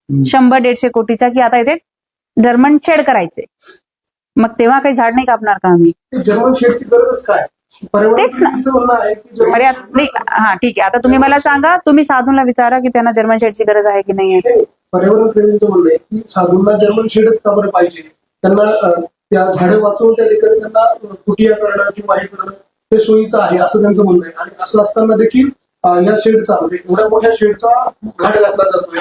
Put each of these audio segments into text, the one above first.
100-150 कोटीचा, की आता इथे जर्मन शेड करायचे. मग तेव्हा काही झाड नाही कापणार का आम्ही? जर्मन शेडची गरजच काय? तेच ना. अरे नाही, हा ठीक आहे. आता तुम्ही मला सांगा, तुम्ही साधूला विचारा की त्यांना जर्मन शेडची गरज आहे की नाही आहे. पर्यावरण प्रेमींचं म्हणणं आहे की साधूंना जर्मन शेडच का बरं पाहिजे? त्यांना त्या झाडं वाचवून त्या ठिकाणी त्यांना कुटिया करणं किंवा हे करणं हे सोयीचं आहे असं त्यांचं म्हणणं आहे. आणि असं असताना देखील या शेडचा म्हणजे एवढ्या मोठ्या शेडचा घाट घातला जातोय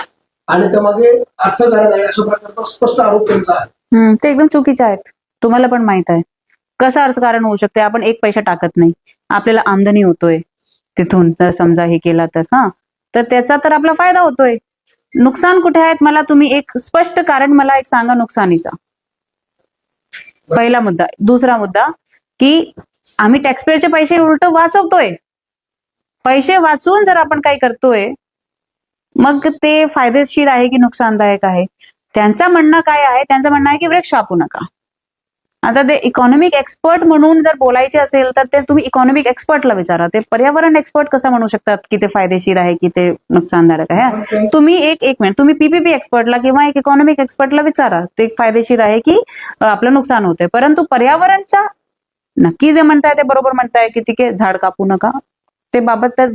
आणि त्यामागे अर्थकारण आहे अशा प्रकारचा स्पष्ट आरोप त्यांचा आहे. ते एकदम चुकीचे आहेत. तुम्हाला पण माहित आहे कसं अर्थकारण होऊ शकते. आपण एक पैसा टाकत नाही, आपल्याला आमदनी होतोय तिथून, जर समजा हे केला तर तर त्याचा तर आपला फायदा होतोय. नुकसान कुठे आहेत? मला तुम्ही एक स्पष्ट कारण मला एक सांगा नुकसानीचा. पहिला मुद्दा. दुसरा मुद्दा की आम्ही टॅक्सपेअरचे पैसे उलट वाचवतोय. पैसे वाचून जर आपण काही करतोय मग ते फायदेशीर आहे की नुकसानदायक आहे? त्यांचं म्हणणं काय आहे? त्यांचं म्हणणं आहे की वृक्ष कापू नका. आता ते इकॉनॉमिक एक्सपर्ट म्हणून जर बोलायचे असेल तर ते तुम्ही इकॉनॉमिक एक्सपर्टला विचारा. ते पर्यावरण एक्सपर्ट कसं म्हणू शकतात की ते फायदेशीर आहे की ते नुकसानदायक आहे? तुम्ही एक मिनिट, तुम्ही पीपीपी एक्सपर्टला किंवा एक इकॉनॉमिक एक्सपर्टला विचारा ते फायदेशीर आहे की आपलं नुकसान होतंय. परंतु पर्यावरणच्या नक्की जे म्हणताय ते बरोबर म्हणताय की ठीक आहे झाड कापू नका, ते बाबत तर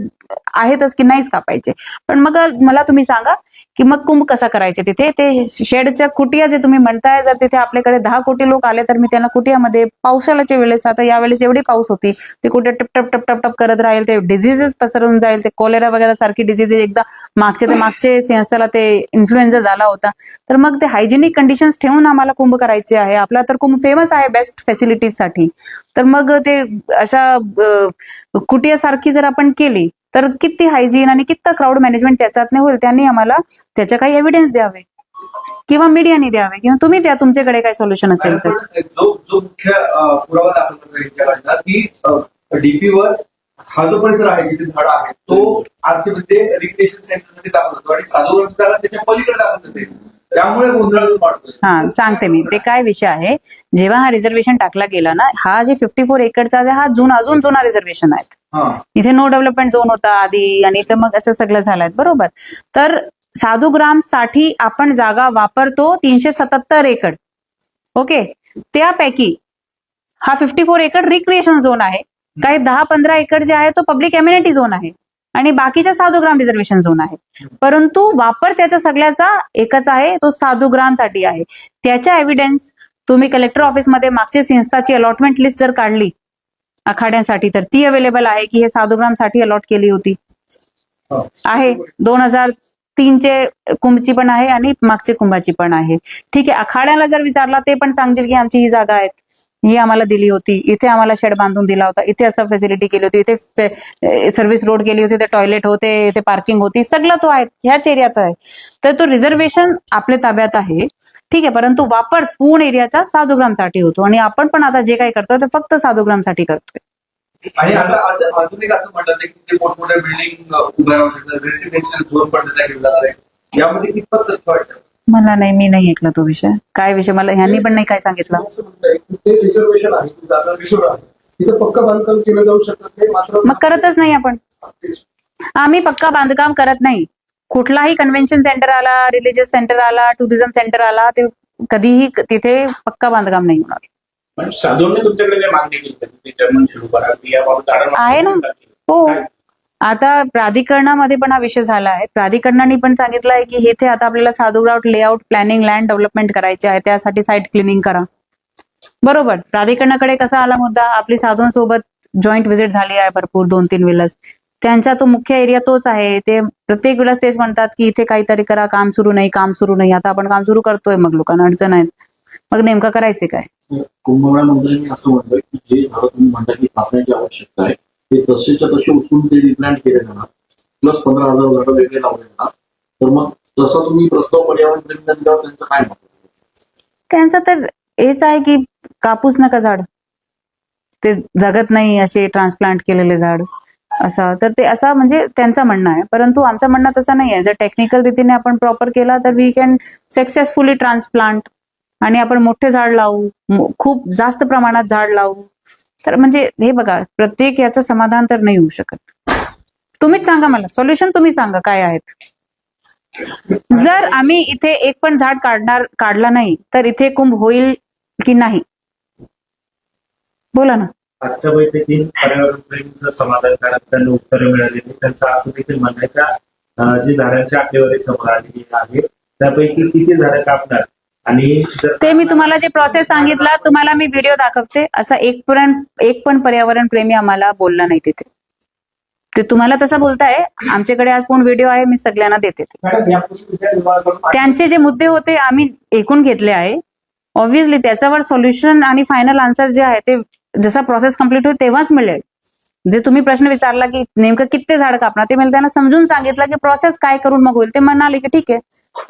आहेतच की नाहीच कापायचे. पण मग मला तुम्ही सांगा की मग कुंभ कसा करायचे तिथे? ते शेडच्या कुटिया जे तुम्ही म्हणताय, जर तिथे आपल्याकडे 10 कोटी लोक आले तर मी त्यांना कुटियामध्ये पावसाळ्याच्या वेळेस, आता यावेळेस एवढी पाऊस होती, ते कुठे टप टप टप टप टप करत राहील, ते डिझिजेस पसरून जाईल, ते कोलेरा वगैरे सारखी डिझिजेस एकदा मागचे सिंहस्थाला ते इन्फ्लुएन्झा झाला होता. तर मग ते हायजेनिक कंडिशन्स ठेवून आम्हाला कुंभ करायचे आहे. आपला तर कुंभ फेमस आहे बेस्ट फॅसिलिटीजसाठी. तर मग ते अशा कुटियासारखी जर आपण केली तर किती हायजीन आणि किती क्राऊड मॅनेजमेंट त्याच्यात होईल. त्यांनी आम्हाला त्याच्या काही एव्हिडन्स द्यावे किंवा मीडियाने द्यावे किंवा तुम्ही द्या, तुमच्याकडे काय सोल्युशन असेल तर. जो मुख्य पुरावा दाखल करतो यांच्याकडनं की डीपीवर हा जो परिसर आहे जिथे झाडं आहेत तो आरसी मध्ये रिक्रिएशन सेंटरसाठी दाखल होतो आणि साधूची जागा त्याच्या पलीकडे दाखल होते. त्यामुळे गोंधळ वाढतो. सांगते मी ते काय विषय आहे. जेव्हा हा रिझर्वेशन टाकला गेला ना, हा जे 54 एकरचा हा अजून जुना रिझर्वेशन आहे. इथे नो डेव्हलपमेंट झोन होता आधी आणि तर मग असं सगळं झालंय बरोबर. तर साधूग्राम साठी आपण जागा वापरतो 377 एकर. ओके, त्यापैकी हा 54 एकर रिक्रिएशन झोन आहे. काही 10-15 एकर जे आहे तो पब्लिक एम्युनिटी झोन आहे आणि बाकीचा साधूग्राम रिझर्वेशन झोन आहे. परंतु वापर त्याच्या सगळ्याचा एकच आहे, तो साधूग्रामसाठी आहे. त्याच्या एव्हिडन्स तुम्ही कलेक्टर ऑफिसमध्ये मागच्या सिंहस्थाची अलॉटमेंट लिस्ट जर काढली आखाड्यांसाठी तर ती अवेलेबल आहे की हे साधूग्रामसाठी अलॉट केली होती आहे. 2003चे कुंभची पण आहे आणि मागचे कुंभाची पण आहे. ठीक आहे, आखाड्याला जर विचारला ते पण सांगतील की आमची ही जागा आहे, ही आम्हाला दिली होती, इथे आम्हाला शेड बांधून दिला होता, इथे असं फॅसिलिटी केली होती, इथे सर्व्हिस रोड केली होती, ते टॉयलेट होते, इथे पार्किंग होती, सगळं तो आहे ह्याच एरियाचा आहे. तर तो रिझर्वेशन आपल्या ताब्यात आहे ठीक आहे. परंतु वापर पूर्ण एरियाचा साधूग्रामसाठी होतो आणि आपण पण आता जे काही करतोय ते फक्त साधूग्रामसाठी करतोय. आणि आता अजून एक असं म्हणतात की ते मोठमोठ्या बिल्डिंग उभ्या राहू शकतात, रेसिडेन्शियल झोन पण त्याचा केला आहे. यामध्ये कितपत तथ्य वाटतं? मला नाही, मी नाही ऐकला तो विषय. काय विषय मला ह्यांनी पण नाही काय सांगितलं. ते रिझर्वेशन आहे, जागा रिझर्व आहे, तिथे पक्का बांधकाम केलं जाऊ शकत नाही. मात्र मग करतच नाही आपण. आम्ही पक्का बांधकाम करत नाही. कुठलाही कन्व्हेन्शन सेंटर आला, रिलीजियस सेंटर आला, टुरिझम सेंटर आला, ते कधीही तिथे पक्का बांधकाम नाही होणार. साधूंनी तुमच्याकडे मागणी केली जर्मन सुरू करा आहे ना. हो, आता प्राधिकरणामध्ये पण हा विषय झाला आहे. प्राधिकरणाने पण सांगितलं आहे की इथे आता आपल्याला साधूग्राम लेआउट प्लॅनिंग लँड डेव्हलपमेंट करायचे आहे, त्यासाठी साईट क्लिनिंग करा. बरोबर, प्राधिकरणाकडे कसा आला मुद्दा? आपली साधूंसोबत जॉईंट व्हिजिट झाली आहे भरपूर 2-3 वेळेस. त्यांचा तो मुख्य एरिया तोच आहे. ते प्रत्येक वेळेस तेच म्हणतात की इथे काहीतरी करा, काम सुरू नाही. आता आपण काम सुरू करतोय, मग लोकांना अडचण आहेत. मग नेमकं करायचे काय? कुंभमेळा मंत्र्यांनी असं म्हटलं की जे झाडं तुम्ही म्हणता की कापण्याची आवश्यकता आहे ते तसेच्या तसे उचलून ते रिप्लांट केले जाणार, प्लस 15,000 झाडं वेगळे लावले जाणार. तर मग तसं तुम्ही प्रस्ताव पर्यावरण प्रेमींना दिल्यावर त्यांचं काय मत? त्यांचं तर हेच आहे की कापूस नका झाड, ते जगत नाही असे ट्रान्सप्लांट केलेले झाड असं. तर ते असं म्हणजे त्यांचं म्हणणं आहे. परंतु आमचं म्हणणं तसं नाही आहे. जर टेक्निकल रीतीने आपण प्रॉपर केला तर वी कॅन सक्सेसफुली ट्रान्सप्लांट आणि आपण मोठे झाड लावू, खूप जास्त प्रमाणात झाड लावू. तर म्हणजे हे बघा, प्रत्येक याचं समाधान तर नाही होऊ शकत. तुम्हीच सांगा मला, सोल्युशन तुम्ही सांगा काय आहेत. जर आम्ही इथे एक पण झाड काढला नाही तर इथे कुंभ होईल की नाही? बोला ना. आजच्या बैठकीत पर्यावरण प्रेमींचं समाधान करण्याचं उत्तरं मिळाली. त्यांचं असं देखील म्हणणं आहे का जी झाडांची आकडेवारी समोर आलेली आहे त्यापैकी किती झाडं कापणार आणि ते मी तुम्हाला जे प्रोसेस सांगितला तुम्हाला मी व्हिडिओ दाखवते. असा एक पण पर्यावरण प्रेमी आम्हाला बोलला नाही तिथे. ते तुम्हाला तसं बोलताय. आमच्याकडे आज पण व्हिडिओ आहे, मी सगळ्यांना देते ते. मॅडम यापूर्वी उद्या विभागाकडून त्यांचे जे मुद्दे होते आम्ही ऐकून घेतले आहे. ऑब्व्हियसली त्याच्यावर सोल्युशन आणि फायनल आन्सर जे आहे ते जसा प्रोसेस कम्प्लीट होईल तेव्हाच मिळेल. जे तुम्ही प्रश्न विचारला की नेमकं किती झाड कापणार ते मी त्यांना समजून सांगितलं की प्रोसेस काय करून मग होईल. ते म्हणाले की ठीक आहे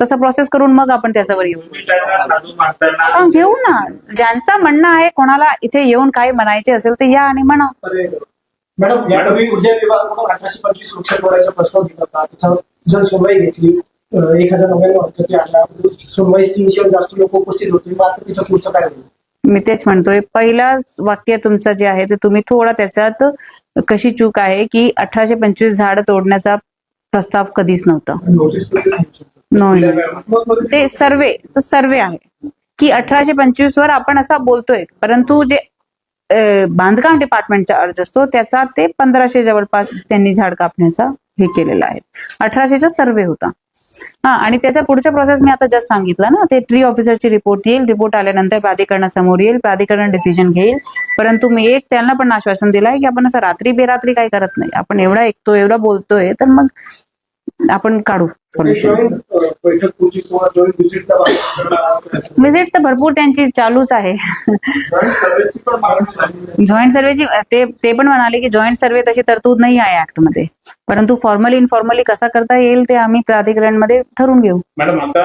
तसं प्रोसेस करून मग आपण त्याच्यावर येऊ. तुम्ही त्यांना साधू मानताना पण घेऊ ना. ज्यांचं म्हणणं आहे कोणाला इथे येऊन काय म्हणायचे असेल ते या आणि म्हणा. मॅडम यापूर्वी उद्या विभागाकडून 1825 वृक्ष तोडायचा प्रस्ताव दिला होता. त्याच्यावर जण सुनवाई घेतली. 1099 हरकती आणल्या. सुनवाईस 300 जास्त लोक उपस्थित होते. मग आता तिचं पुढचं काय होईल? मी तेच म्हणतोय. पहिला वाक्य तुमचं जे आहे ते तुम्ही थोडा त्याच्यात कशी चूक आहे की 1825 झाड तोडण्याचा प्रस्ताव कधीच नव्हता. नोटीस पण देऊ शकतो. नाही. ते सर्वे आहे की 1825 वर आपण असं बोलतोय, परंतु जे बांधकाम डिपार्टमेंटचा अर्ज असतो त्याचा ते 1500 जवळपास त्यांनी झाड कापण्याचा हे केलेलं आहे. 1800चा सर्वे होता. हा, आणि त्याच्या पुढच्या प्रोसेस मी आता जस्ट सांगितलं ना. ते ट्री ऑफिसरची रिपोर्ट येईल. रिपोर्ट आल्यानंतर प्राधिकरणासमोर येईल. प्राधिकरण डिसिजन घेईल. परंतु मी एक त्यांना पण आश्वासन दिलं आहे की आपण असं रात्री बेरात्री काही करत नाही. आपण एवढा ऐकतोय एवढा बोलतोय तर मग आपण काढू सोल्युशन. बैठक तुमची किंवा जॉईंट व्हिजिट तर भरपूर त्यांची चालूच आहे. सर्वेची पण मागणी झाली. जॉईंट सर्वेची ते पण म्हणाले की जॉईंट सर्वे तशी तरतूद नाही आहे ऍक्ट मध्ये, परंतु फॉर्मली इनफॉर्मली कसा करता येईल ते आम्ही प्राधिकरणमध्ये ठरवून घेऊ. मॅडम आता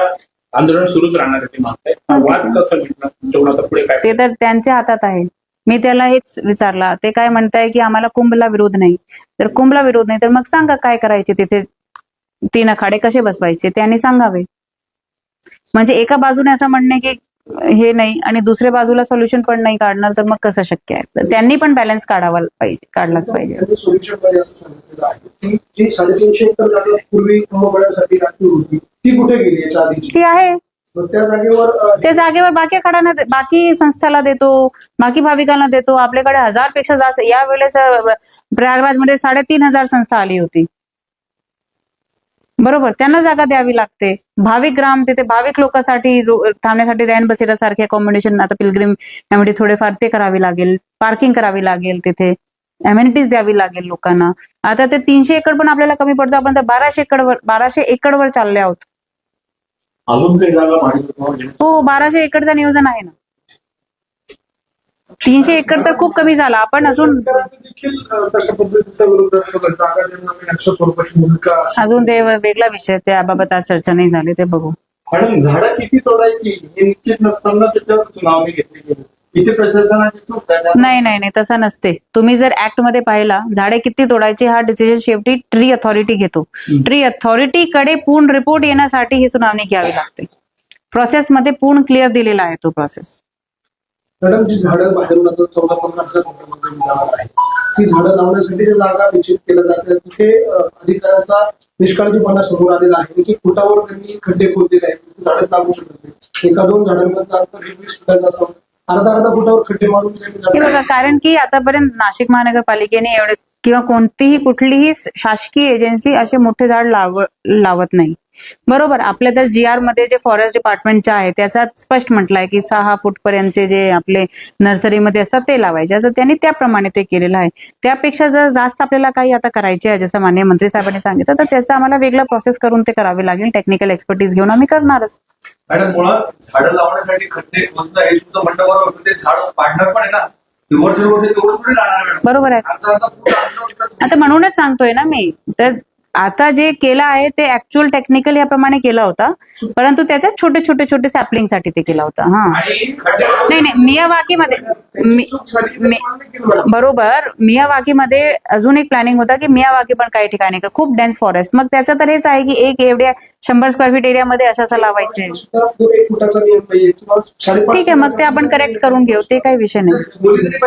आंदोलन सुरूच राहणार आहे ते मागताय. वाद कसं मिटणार तुमच्या आता पुढे काय? ते तर त्यांच्या हातात आहे. मी त्याला हेच विचारला. ते काय म्हणताय की आम्हाला कुंभला विरोध नाही. तर कुंभला विरोध नाही तर मग सांगा काय करायचे तिथे 3 आखाडे कसे बसवायचे त्यांनी सांगावे. म्हणजे एका बाजूने असं म्हणणे की हे नाही आणि दुसऱ्या बाजूला सोल्युशन पण नाही काढणार तर मग कसं शक्य आहे. तर त्यांनी पण बॅलन्स काढलाच पाहिजे. सोल्युशन मध्ये असं सांगितलेलं आहे की जी 350 एकर जागा पूर्वी कुंभमेळ्यासाठी राखीव होती ती कुठे गेली याच्या आधीची? ती आहे. तर त्या जागेवर बाकी आखाड्यांना बाकी संस्थाला देतो, बाकी भाविकांना देतो. आपल्याकडे 1000 पेक्षा जास्त यावेळेस प्रयागराजमध्ये 3500 संस्था आली होती. बरोबर, त्यांना जागा द्यावी लागते. भाविक ग्राम तिथे भाविक लोकांसाठी थांबण्यासाठी रॅन बसेरा सारखे अकॉमोडेशन आता पिलग्रिम त्यामध्ये थोडेफार ते करावी लागेल. पार्किंग करावी लागेल. तिथे अमेनिटीज द्यावी लागेल लोकांना. आता ते 300 एकर पण आपल्याला कमी पडतो. आपण तर 1200 एकरवर चालले आहोत. अजून काही जागा माहिती? हो, 1200 एकरचं नियोजन आहे ना. 300 एकर तर खूप कमी झाला. आपण अजून देखील तशा पद्धतीचा विरोध दर्शवतात. जागा निर्माण अशा स्वरूपाची भूमिका अजून ते वेगळा विषय, त्याबाबत आज चर्चा नाही झाली. ते बघू. मॅडम झाडं किती तोडायची हे निश्चित नसताना त्याच्यावर सुनावणी घेतली गेली. इथे प्रशासनाची चूक आहे. नाही तसं नसते. तुम्ही जर ऍक्ट मध्ये पाहिला झाडे किती तोडायची हा डिसिजन शेवटी ट्री अथॉरिटी घेतो. ट्री अथॉरिटीकडे पूर्ण रिपोर्ट येण्यासाठी ही सुनावणी घ्यावी लागते. प्रोसेसमध्ये पूर्ण क्लिअर दिलेला आहे तो प्रोसेस. मॅडम जी झाडं बाहेरून आता 14-15 जाणार आहे ती झाडं लावण्यासाठी जी जागा निश्चित केल्या जाते तिथे अधिकाऱ्यांचा निष्काळजीपणा समोर आलेला आहे की फुटावर त्यांनी खड्डे खोदलेले आहेत. झाडं लागू शकत नाही. 1-2 झाडांमधलं अंतर 20 फुटाचं असावं. अर्धा फुटावर खड्डे मारून हे बघा, कारण की आतापर्यंत नाशिक महानगरपालिकेने एवढे किंवा कुठलीही शासकीय एजन्सी असे मोठे झाड लावत नाही. बरोबर. आपल्या तर GR मध्ये जे फॉरेस्ट डिपार्टमेंटचे आहे त्याच्यात स्पष्ट म्हटलंय की 6 फूट पर्यंतचे जे आपले नर्सरीमध्ये असतात ते लावायचे. तर त्यांनी त्याप्रमाणे ते केलेलं आहे. त्यापेक्षा जर जास्त आपल्याला काही आता करायचे आहे जसं माननीय मंत्री साहेबांनी सांगितलं तर त्याचा आम्हाला वेगळा प्रोसेस करून ते करावे लागेल. टेक्निकल एक्सपर्टीज घेऊन आम्ही करणारच. मॅडम मुळात झाडं लावण्यासाठी खड्डे खोदणं हे तुमचं म्हणणं बरोबर. ते झाड पाडणार पण आहे ना. वर्ष तेवढं थोडी राहणार. बरोबर आहे. आता म्हणूनच सांगतोय ना मी. तर आता जे केलं आहे ते ऍक्च्युअल टेक्निकल याप्रमाणे केला होता, परंतु त्याच्यात छोटे सॅपलिंग साठी ते केला होता. हा, नाही मियावाकीमध्ये बरोबर. मियावाकीमध्ये अजून एक प्लॅनिंग होता की मियावाकी पण काही ठिकाणी खूप डेन्स फॉरेस्ट. मग त्याचं तर हेच आहे की एक एवढ्या 100 स्क्वेअर फीट एरियामध्ये अशा लावायचे. फुटाचा नियम नाहीये किंवा 5.5 ठीक आहे, मग ते आपण करेक्ट करून घेऊ. ते काही विषय नाही.